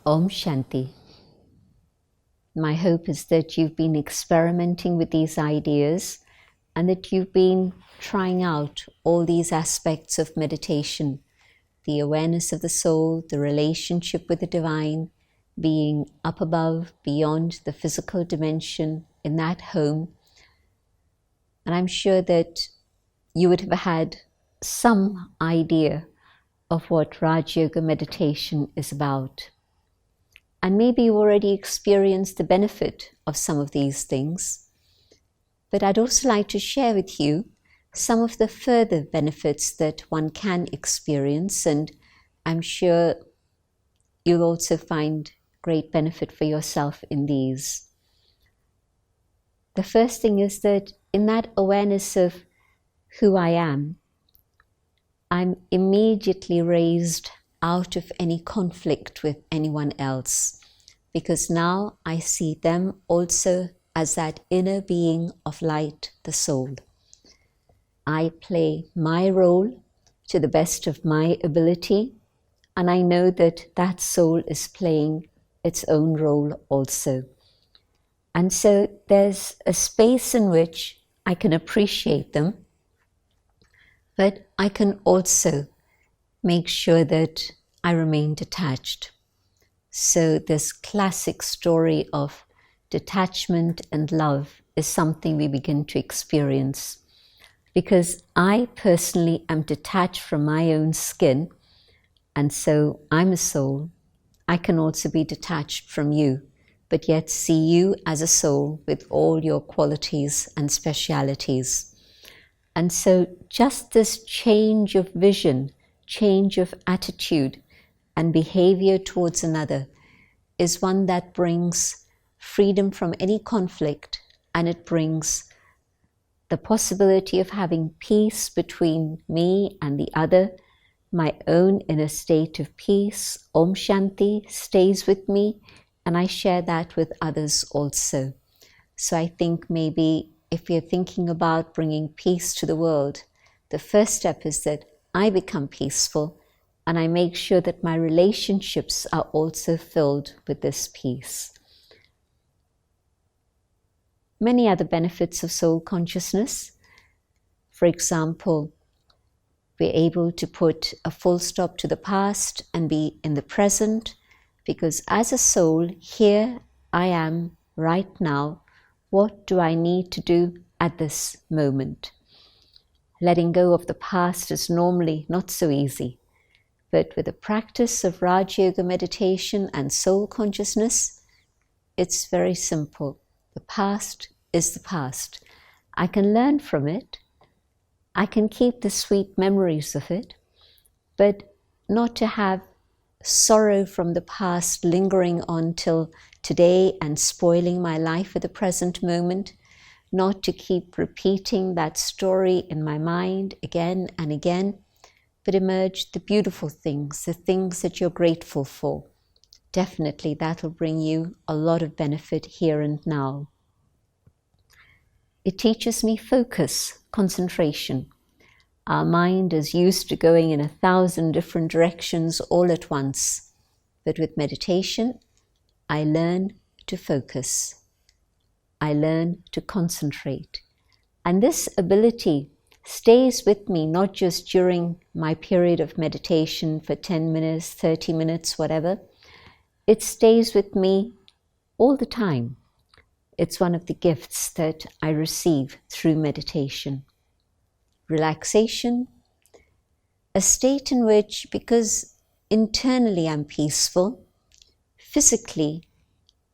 Om Shanti. My hope is that you've been experimenting with these ideas and that you've been trying out all these aspects of meditation, the awareness of the soul, the relationship with the divine, being up above, beyond the physical dimension, in that home. And I'm sure that you would have had some idea of what Raj Yoga meditation is about. And maybe you already experienced the benefit of some of these things. But I'd also like to share with you some of the further benefits that one can experience, and I'm sure you'll also find great benefit for yourself in these. The first thing is that in that awareness of who I am, I'm immediately raised out of any conflict with anyone else, because now I see them also as that inner being of light, the soul. I play my role to the best of my ability, and I know that that soul is playing its own role also. And so there's a space in which I can appreciate them, but I can also make sure that I remain detached. So this classic story of detachment and love is something we begin to experience. Because I personally am detached from my own skin, and so I'm a soul, I can also be detached from you, but yet see you as a soul with all your qualities and specialities. And so just this change of vision, change of attitude and behavior towards another is one that brings freedom from any conflict, and it brings the possibility of having peace between me and the other. My own inner state of peace, Om Shanti, stays with me, and I share that with others also. So I think maybe if you're thinking about bringing peace to the world, the first step is that I become peaceful and I make sure that my relationships are also filled with this peace. Many other benefits of soul consciousness. For example, we're able to put a full stop to the past and be in the present, because as a soul, here I am right now. What do I need to do at this moment? Letting go of the past is normally not so easy, but with the practice of Raj Yoga meditation and soul consciousness, it's very simple. The past is the past. I can learn from it. I can keep the sweet memories of it, but not to have sorrow from the past lingering on till today and spoiling my life at the present moment, not to keep repeating that story in my mind again and again, but emerge the beautiful things, the things that you're grateful for. Definitely that will bring you a lot of benefit here and now. It teaches me focus, concentration. Our mind is used to going in 1,000 different directions all at once. But with meditation, I learn to focus. I learn to concentrate. And this ability stays with me not just during my period of meditation for 10 minutes, 30 minutes, whatever. It stays with me all the time. It's one of the gifts that I receive through meditation. Relaxation, a state in which, because internally I'm peaceful, physically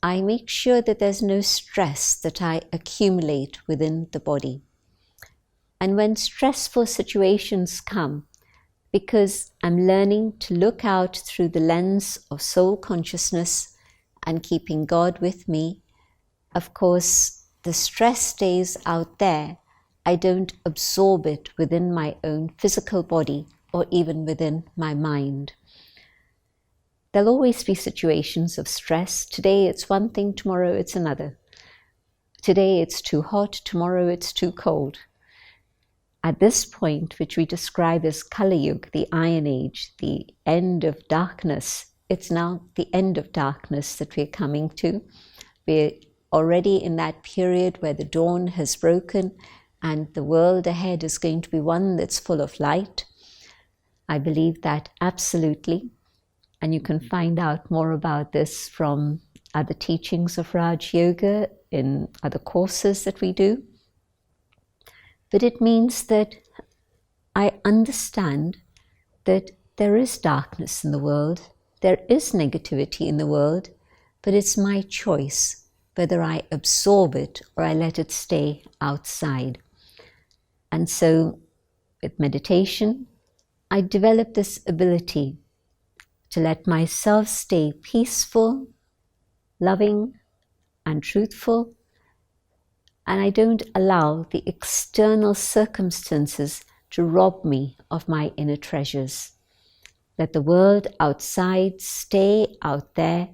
I make sure that there's no stress that I accumulate within the body. And when stressful situations come, because I'm learning to look out through the lens of soul consciousness and keeping God with me, of course, the stress stays out there. I don't absorb it within my own physical body or even within my mind. There'll always be situations of stress. Today it's one thing, tomorrow it's another. Today it's too hot, tomorrow it's too cold. At this point, which we describe as Kali Yuga, the Iron Age, the end of darkness it's now the end of darkness that we're coming to. We're already in that period where the dawn has broken and the world ahead is going to be one that's full of light. I believe that absolutely. And you can find out more about this from other teachings of Raj Yoga in other courses that we do. But it means that I understand that there is darkness in the world, there is negativity in the world, but it's my choice whether I absorb it or I let it stay outside. And so with meditation, I develop this ability to let myself stay peaceful, loving, and truthful, and I don't allow the external circumstances to rob me of my inner treasures. Let the world outside stay out there,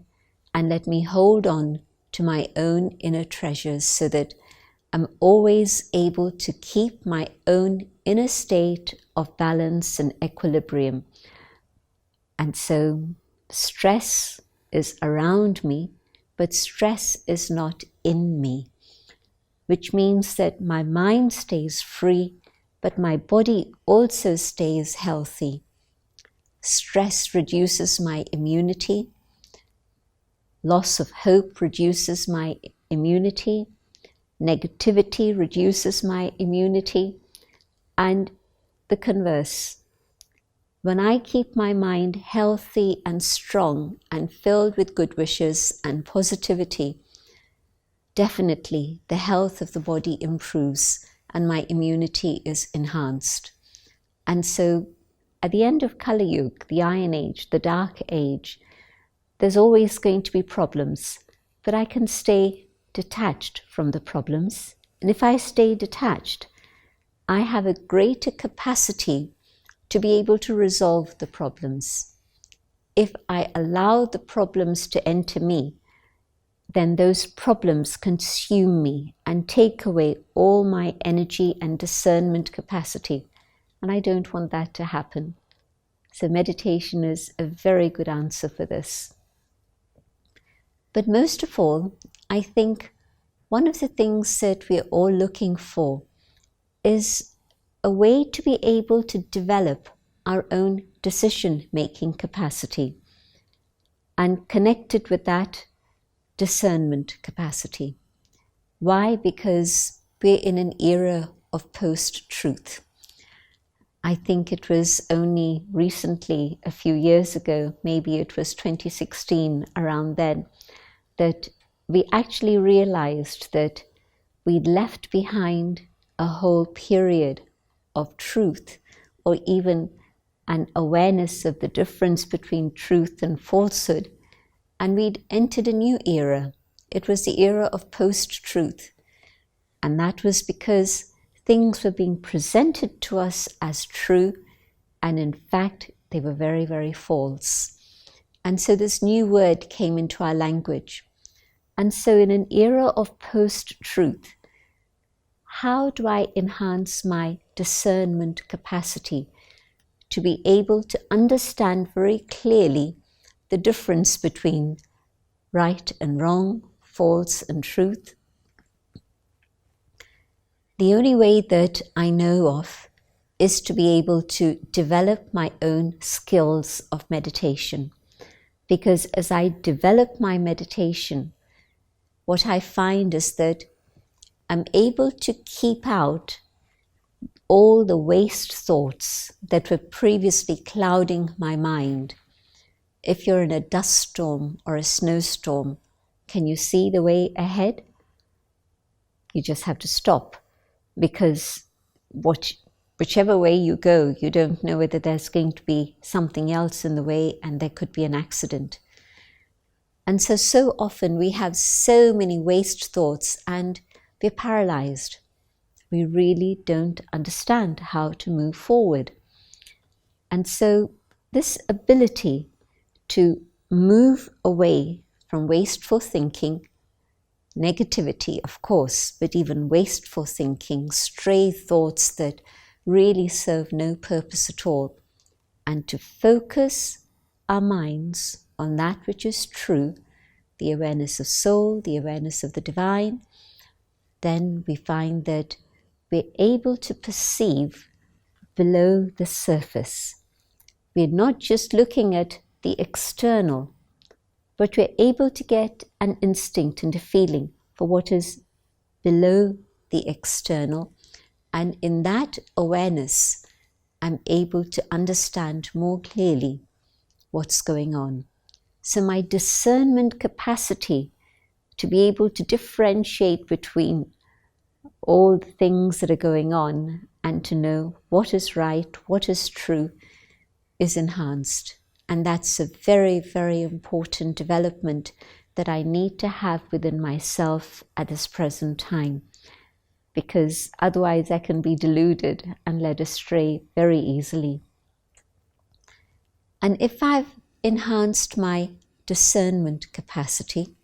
and let me hold on to my own inner treasures so that I'm always able to keep my own inner state of balance and equilibrium. And so stress is around me, but stress is not in me, which means that my mind stays free, but my body also stays healthy. Stress reduces my immunity. Loss of hope reduces my immunity. Negativity reduces my immunity. And the converse. When I keep my mind healthy and strong and filled with good wishes and positivity, definitely the health of the body improves and my immunity is enhanced. And so at the end of Kali Yuga, the Iron Age, the Dark Age, there's always going to be problems, but I can stay detached from the problems. And if I stay detached, I have a greater capacity to be able to resolve the problems. If I allow the problems to enter me, then those problems consume me and take away all my energy and discernment capacity. And I don't want that to happen. So meditation is a very good answer for this. But most of all, I think one of the things that we're all looking for is a way to be able to develop our own decision-making capacity and connected with that discernment capacity. Why? Because we're in an era of post-truth. I think it was only recently, a few years ago, maybe it was 2016, around then, that we actually realized that we'd left behind a whole period of truth, or even an awareness of the difference between truth and falsehood, and we'd entered a new era. It was the era of post-truth, and that was because things were being presented to us as true, and in fact they were very, very false. And so this new word came into our language. And so in an era of post-truth, how do I enhance my discernment capacity to be able to understand very clearly the difference between right and wrong, false and truth? The only way that I know of is to be able to develop my own skills of meditation. Because as I develop my meditation, what I find is that I'm able to keep out all the waste thoughts that were previously clouding my mind. If you're in a dust storm or a snowstorm, can you see the way ahead? You just have to stop, because whichever way you go, you don't know whether there's going to be something else in the way and there could be an accident. And so often we have so many waste thoughts and we're paralyzed. We really don't understand how to move forward. And so this ability to move away from wasteful thinking, negativity, of course, but even wasteful thinking, stray thoughts that really serve no purpose at all, and to focus our minds on that which is true, the awareness of soul, the awareness of the divine, then we find that we're able to perceive below the surface. We're not just looking at the external, but we're able to get an instinct and a feeling for what is below the external. And in that awareness, I'm able to understand more clearly what's going on. So my discernment capacity to be able to differentiate between all the things that are going on and to know what is right, what is true, is enhanced. And that's a very, very important development that I need to have within myself at this present time, because otherwise I can be deluded and led astray very easily. And if I've enhanced my discernment capacity,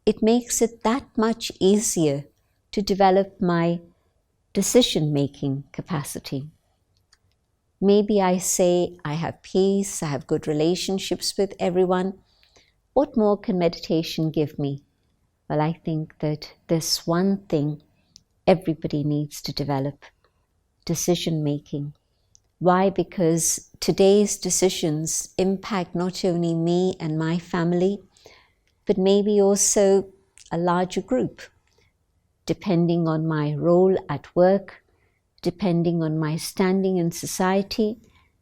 it makes it that much easier to develop my decision-making capacity. Maybe I say I have peace, I have good relationships with everyone. What more can meditation give me? Well, I think that there's one thing everybody needs to develop: decision-making. Why? Because today's decisions impact not only me and my family, but maybe also a larger group. Depending on my role at work, depending on my standing in society,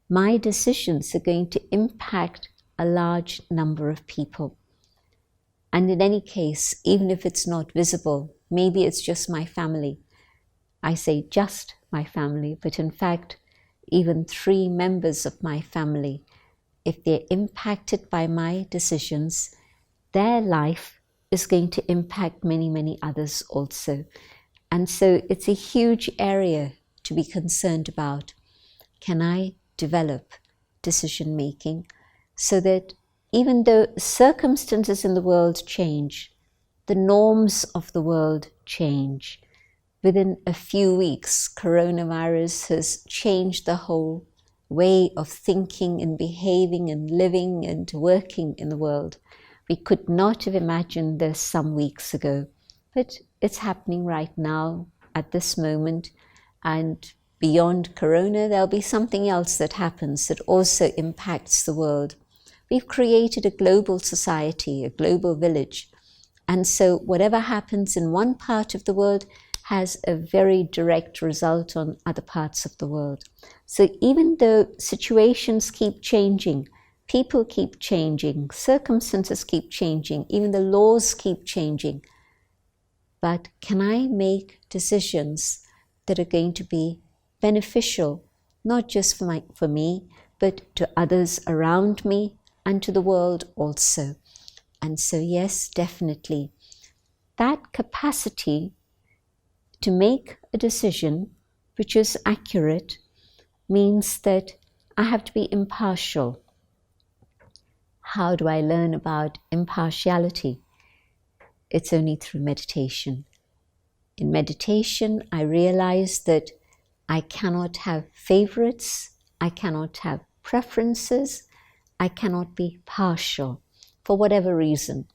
my decisions are going to impact a large number of people. And in any case, even if it's not visible, maybe it's just my family. I say just my family, but in fact, even 3 members of my family, if they're impacted by my decisions, their life is going to impact many, many others also. And so it's a huge area to be concerned about. Can I develop decision-making so that even though circumstances in the world change, the norms of the world change. Within a few weeks, coronavirus has changed the whole way of thinking and behaving and living and working in the world. We could not have imagined this some weeks ago, but it's happening right now at this moment. And beyond Corona, there'll be something else that happens that also impacts the world. We've created a global society, a global village. And so whatever happens in one part of the world has a very direct result on other parts of the world. So even though situations keep changing, people keep changing, circumstances keep changing, even the laws keep changing, but can I make decisions that are going to be beneficial, not just for me, but to others around me and to the world also? And so yes, definitely, that capacity to make a decision which is accurate means that I have to be impartial. How do I learn about impartiality? It's only through meditation. In meditation, I realize that I cannot have favorites, I cannot have preferences, I cannot be partial for whatever reason.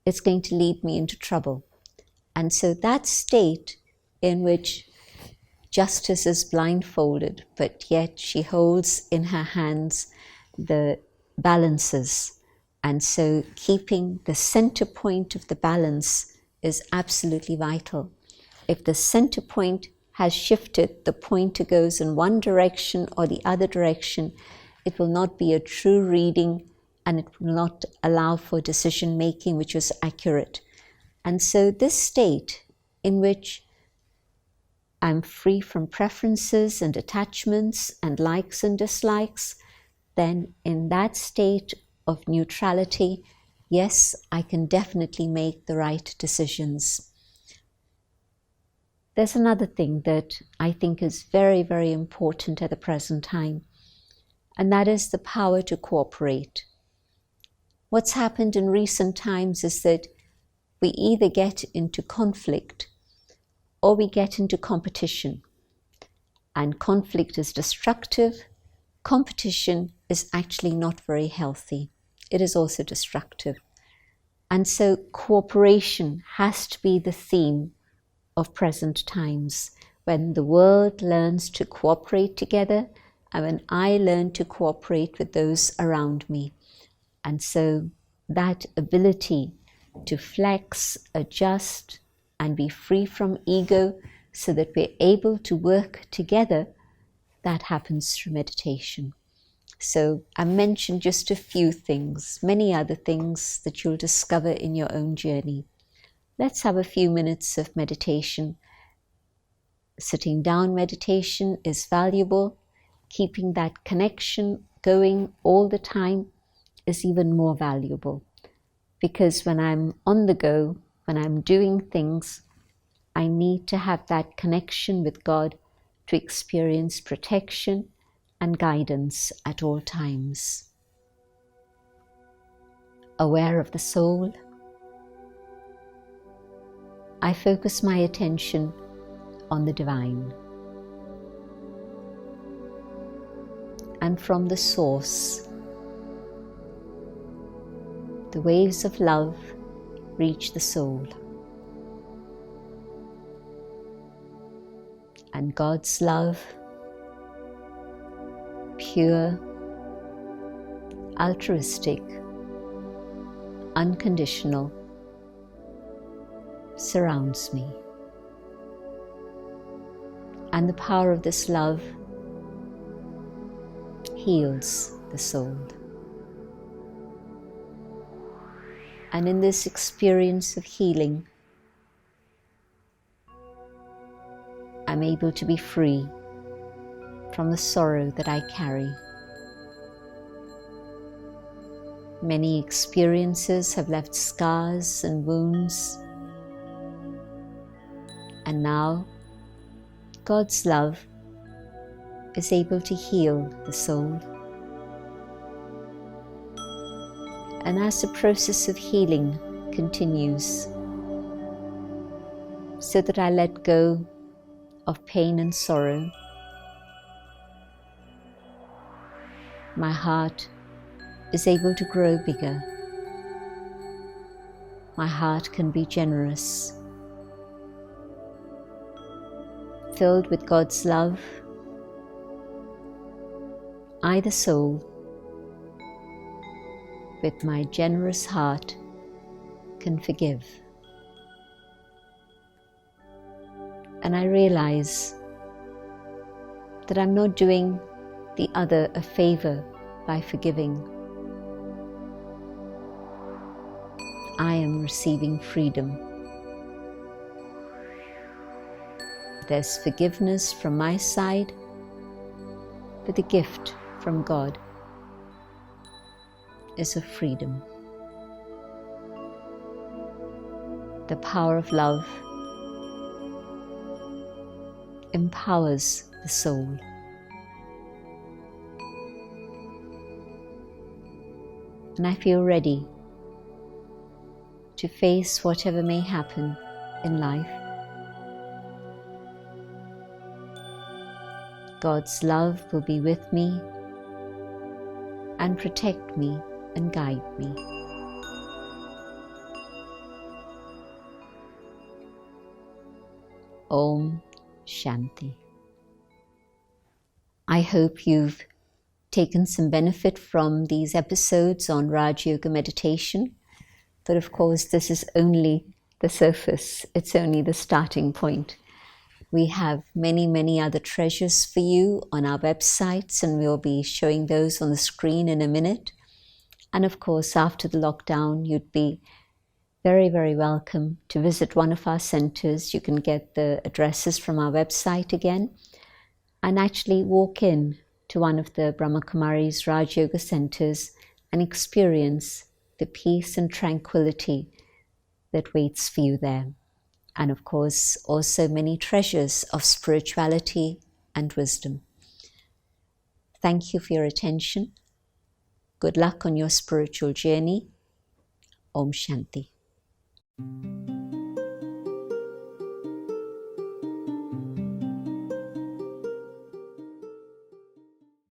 It's going to lead me into trouble. And so that state in which justice is blindfolded, but yet she holds in her hands the balances. And so keeping the center point of the balance is absolutely vital. If the center point has shifted, the pointer goes in one direction or the other direction, it will not be a true reading and it will not allow for decision making which is accurate. And so this state in which I'm free from preferences and attachments and likes and dislikes, then in that state of neutrality, yes, I can definitely make the right decisions. There's another thing that I think is very, very important at the present time, and that is the power to cooperate. What's happened in recent times is that we either get into conflict or we get into competition. And conflict is destructive. Competition is actually not very healthy. it is also destructive. And so cooperation has to be the theme of present times, when the world learns to cooperate together and when I learn to cooperate with those around me. And so that ability to flex, adjust, and be free from ego so that we're able to work together, that happens through meditation. So I mentioned just a few things, many other things that you'll discover in your own journey. Let's have a few minutes of meditation. Sitting down meditation is valuable. Keeping that connection going all the time is even more valuable. Because when I'm on the go, when I'm doing things, I need to have that connection with God to experience protection and guidance at all times. Aware of the soul, I focus my attention on the divine. And from the source, the waves of love reach the soul. And God's love, pure, altruistic, unconditional, surrounds me. And the power of this love heals the soul. And in this experience of healing, I'm able to be free from the sorrow that I carry. Many experiences have left scars and wounds, and now God's love is able to heal the soul. And as the process of healing continues, so that I let go of pain and sorrow, my heart is able to grow bigger. My heart can be generous, filled with God's love. I, the soul, with my generous heart, can forgive. And I realize that I'm not doing the other a favor by forgiving. I am receiving freedom. There's forgiveness from my side, but the gift from God is of freedom. The power of love empowers the soul. And I feel ready to face whatever may happen in life. God's love will be with me and protect me and guide me. Om Shanti. I hope you've taken some benefit from these episodes on Raj Yoga meditation. But of course, this is only the surface. It's only the starting point. We have many, many other treasures for you on our websites, and we'll be showing those on the screen in a minute. And of course, after the lockdown, you'd be very, very welcome to visit one of our centers. You can get the addresses from our website again and actually walk in to one of the Brahma Kumari's Raj Yoga centers and experience the peace and tranquility that waits for you there. And of course, also many treasures of spirituality and wisdom. Thank you for your attention. Good luck on your spiritual journey. Om Shanti.